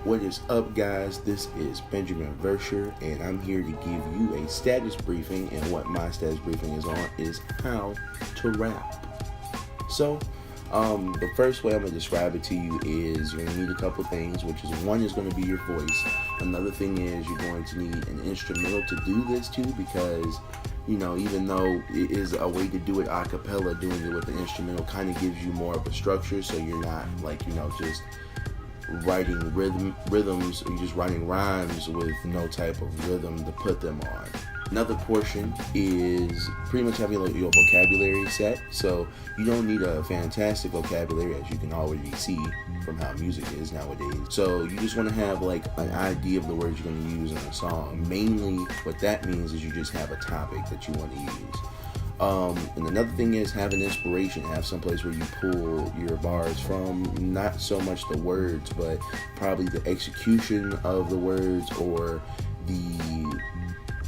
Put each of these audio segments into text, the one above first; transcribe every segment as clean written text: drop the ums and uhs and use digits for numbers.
What is up, guys? This is Benjamin Verscher, and I'm here to give you a status briefing. And what my status briefing is on is how to rap. So, the first way I'm going to describe it to you is you're going to need a couple things, which is one is going to be your voice. Another thing is you're going to need an instrumental to do this too, because even though it is a way to do it a cappella, doing it with the instrumental kind of gives you more of a structure, so you're not just writing rhythms, or you're just writing rhymes with no type of rhythm to put them on. Another portion is pretty much having your vocabulary set, so you don't need a fantastic vocabulary, as you can already see from how music is nowadays. So you just want to have like an idea of the words you're going to use in a song. Mainly what that means is you just have a topic that you want to use. And another thing is have an inspiration, have someplace where you pull your bars from, not so much the words, but probably the execution of the words or the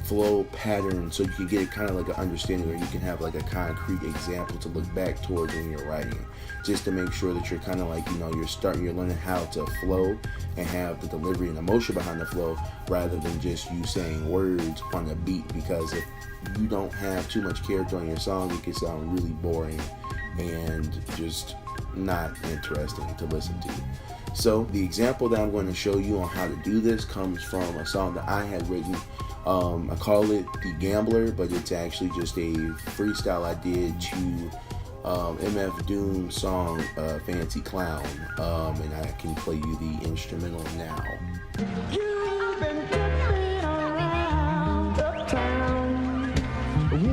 flow pattern, so you can get kind of like an understanding, or you can have like a concrete example to look back towards when you're writing, just to make sure that you're kind of like, you're learning how to flow and have the delivery and emotion behind the flow, rather than just you saying words on a beat. Because if you don't have too much character on your song, it can sound really boring and just not interesting to listen to. So the example that I'm going to show you on how to do this comes from a song that I had written. I call it The Gambler, but it's actually just a freestyle I did to MF Doom song Fancy Clown, and I can play you the instrumental now. You've been getting around the town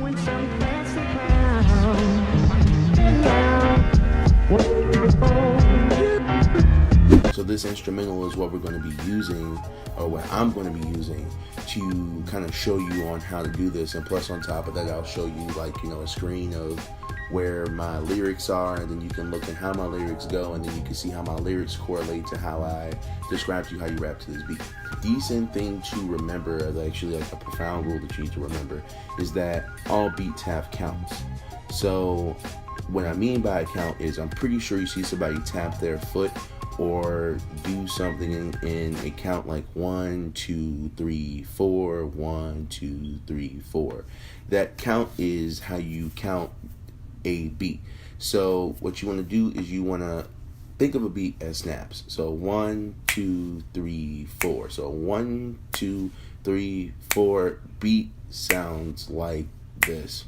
with some fancy clown. So this instrumental is what we're going to be using, or what I'm going to be using, to kind of show you on how to do this. And plus on top of that, I'll show you a screen of where my lyrics are, and then you can look at how my lyrics go, and then you can see how my lyrics correlate to how I describe to you how you rap to this beat. Decent thing to remember, actually like a profound rule that you need to remember, is that all beats have counts. So what I mean by a count is, I'm pretty sure you see somebody tap their foot or do something in a count like 1, 2, 3, 4, 1, 2, 3, 4. That count is how you count a beat. So what you want to do is you want to think of a beat as snaps. So 1, 2, 3, 4. So 1, 2, 3, 4. Beat sounds like this.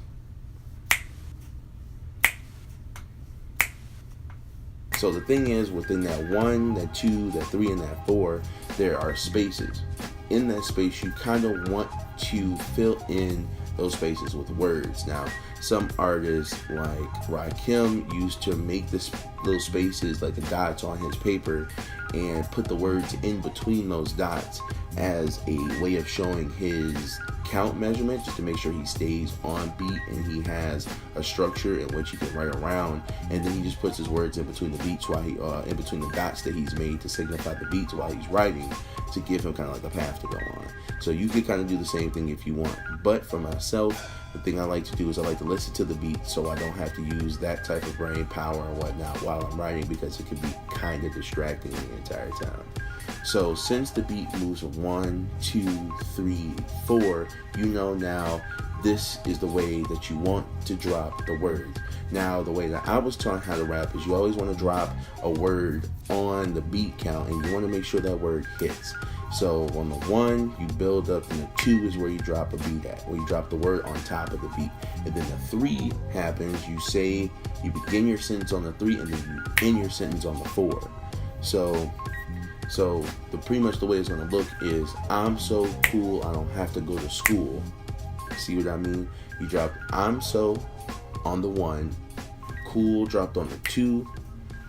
So the thing is, within that 1, that 2, that 3, and that 4, there are spaces. In that space, you kind of want to fill in those spaces with words. Now, some artists like Rakim used to make this little spaces like the dots on his paper and put the words in between those dots as a way of showing his count measurement, just to make sure he stays on beat and he has a structure in which he can write around. And then he just puts his words in between the beats while he in between the dots that he's made to signify the beats while he's writing, to give him kind of like a path to go on. So you could kind of do the same thing if you want. But for myself, the thing I like to do is I like to listen to the beat, so I don't have to use that type of brain power and whatnot while I'm writing, because it can be kind of distracting the entire time. So since the beat moves 1, 2, 3, 4, now this is the way that you want to drop the words. Now, the way that I was taught how to rap is you always want to drop a word on the beat count, and you want to make sure that word hits. So on the 1, you build up, and the 2 is where you drop a beat at, where you drop the word on top of the beat. And then the 3 happens, you begin your sentence on the 3, and then you end your sentence on the 4. So pretty much the way it's going to look is, I'm so cool, I don't have to go to school. See what I mean? You drop I'm so on the 1, cool dropped on the 2,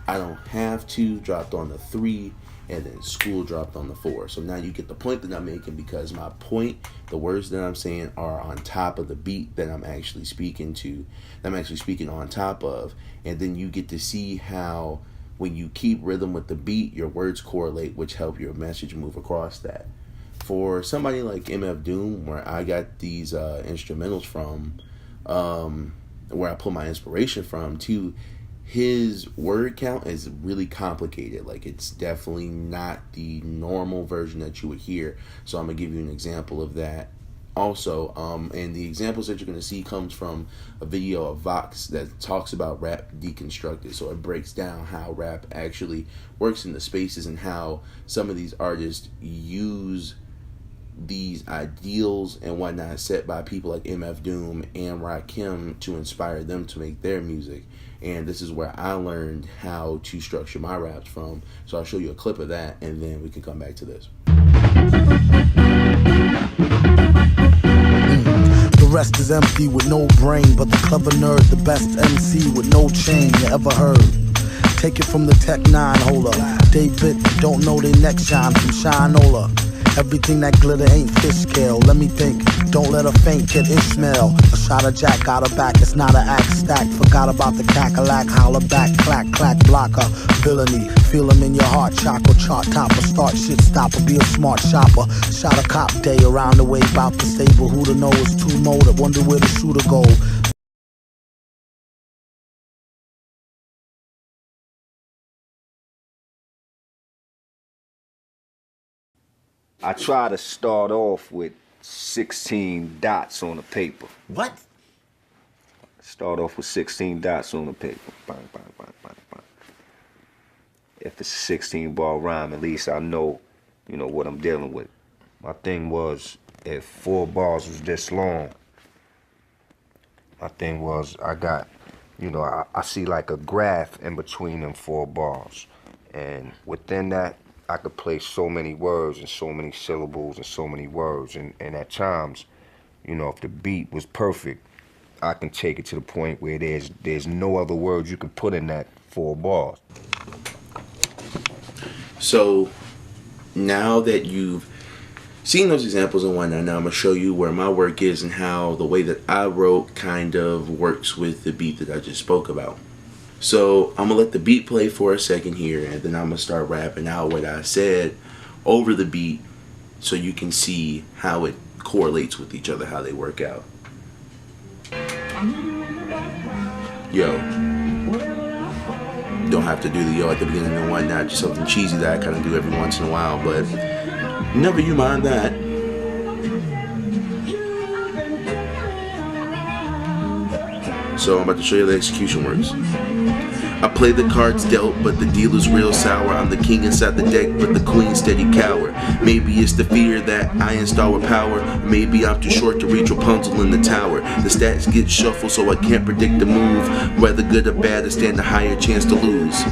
I don't have to dropped on the 3, and then school dropped on the 4. So now you get the point that I'm making, because my point, the words that I'm saying, are on top of the beat that I'm actually speaking to, that I'm actually speaking on top of. And then you get to see how, when you keep rhythm with the beat, your words correlate, which help your message move across that. For somebody like MF Doom, where I got these instrumentals from, where I pull my inspiration from too, his word count is really complicated. Like, it's definitely not the normal version that you would hear. So I'm gonna give you an example of that. Also, and the examples that you're going to see comes from a video of Vox that talks about rap deconstructed. So it breaks down how rap actually works in the spaces and how some of these artists use these ideals and whatnot set by people like MF Doom and Rakim to inspire them to make their music. And this is where I learned how to structure my raps from. So I'll show you a clip of that, and then we can come back to this. The rest is empty with no brain, but the clever nerd, the best MC with no chain you ever heard. Take it from the Tech 9 holder. David don't know they next shine from Shinola. Everything that glitter ain't fish scale. Let me think, don't let her faint, kid Ishmael. A shot of Jack got her back, it's not an act stack. Forgot about the cackalack, holler back, clack, clack, blocker. Villainy, feel him in your heart, chakra, chart topper. Start shit stopper, be a smart shopper. Shot a cop day around the way, bout the stable. Who to know is two motor, wonder where the shooter go. I try to start off with 16 dots on the paper. What? Start off with 16 dots on the paper. Bang, bang, bang, bang, bang. If it's a 16 bar rhyme, at least I know, what I'm dealing with. My thing was, if 4 bars was this long, my thing was I got, I see like a graph in between them 4 bars. And within that, I could place so many words and so many syllables and so many words. And at times, if the beat was perfect, I can take it to the point where there's no other words you can put in that 4 bars. So now that you've seen those examples and whatnot, now I'm going to show you where my work is and how the way that I wrote kind of works with the beat that I just spoke about. So I'm going to let the beat play for a second here, and then I'm going to start rapping out what I said over the beat so you can see how it correlates with each other, how they work out. Yo. Don't have to do the yo at the beginning and whatnot, just something cheesy that I kind of do every once in a while, but never you mind that. So I'm about to show you how the execution works. I play the cards dealt, but the dealer's real sour. I'm the king inside the deck, but the queen steady cower. Maybe it's the fear that I install with power. Maybe I'm too short to reach Rapunzel in the tower. The stats get shuffled, so I can't predict the move. Whether good or bad, I stand a higher chance to lose.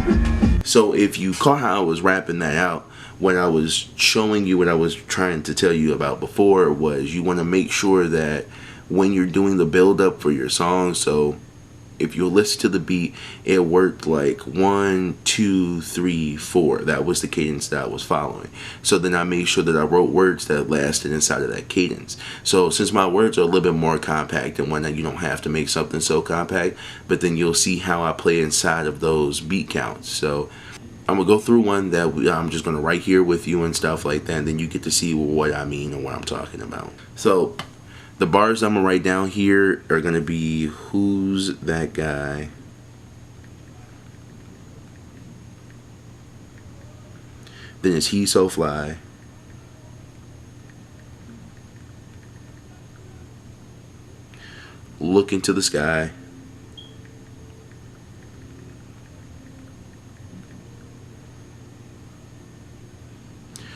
So if you caught how I was rapping that out, what I was showing you, what I was trying to tell you about before was you want to make sure that when you're doing the build up for your song, so if you listen to the beat, it worked like 1, 2, 3, 4. That was the cadence that I was following. So then I made sure that I wrote words that lasted inside of that cadence. So since my words are a little bit more compact and whatnot, you don't have to make something so compact, but then you'll see how I play inside of those beat counts. So I'm going to go through one that I'm just going to write here with you and stuff like that, and then you get to see what I mean and what I'm talking about. So the bars I'm going to write down here are going to be, who's that guy? Then it's he so fly. Look into the sky.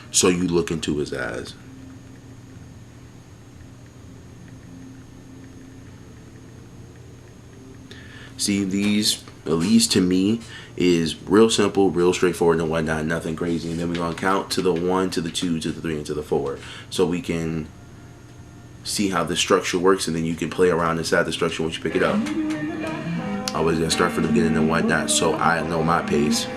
So you look into his eyes. See, these, at least to me, is real simple, real straightforward and whatnot, nothing crazy. And then we're going to count to the 1, to the 2, to the 3, and to the 4. So we can see how the structure works, and then you can play around inside the structure once you pick it up. Always going to start from the beginning and whatnot, so I know my pace.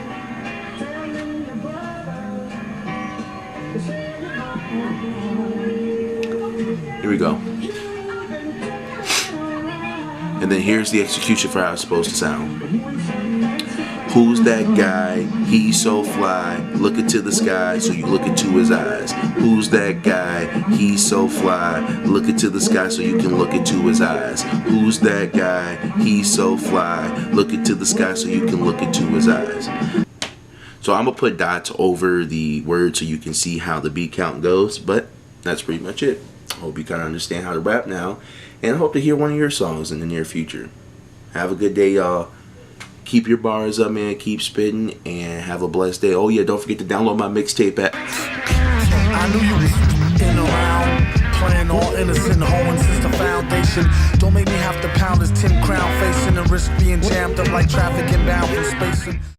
Here we go. And then here's the execution for how it's supposed to sound. Who's that guy? He's so fly. Look into the sky, so you look into his eyes. Who's that guy? He's so fly. Look into the sky, so you can look into his eyes. Who's that guy? He's so fly. Look into the sky, so you can look into his eyes. So I'm gonna put dots over the word so you can see how the beat count goes, but that's pretty much it. I hope you kind of understand how to rap now, and I hope to hear one of your songs in the near future. Have a good day, y'all. Keep your bars up, man. Keep spitting, and have a blessed day. Oh yeah, don't forget to download my mixtape app. I knew you was in around, playing all innocent, hoeing since the foundation. Don't make me have to pound this 10 crown facing and risk being jammed up like traffic inbound from spacing.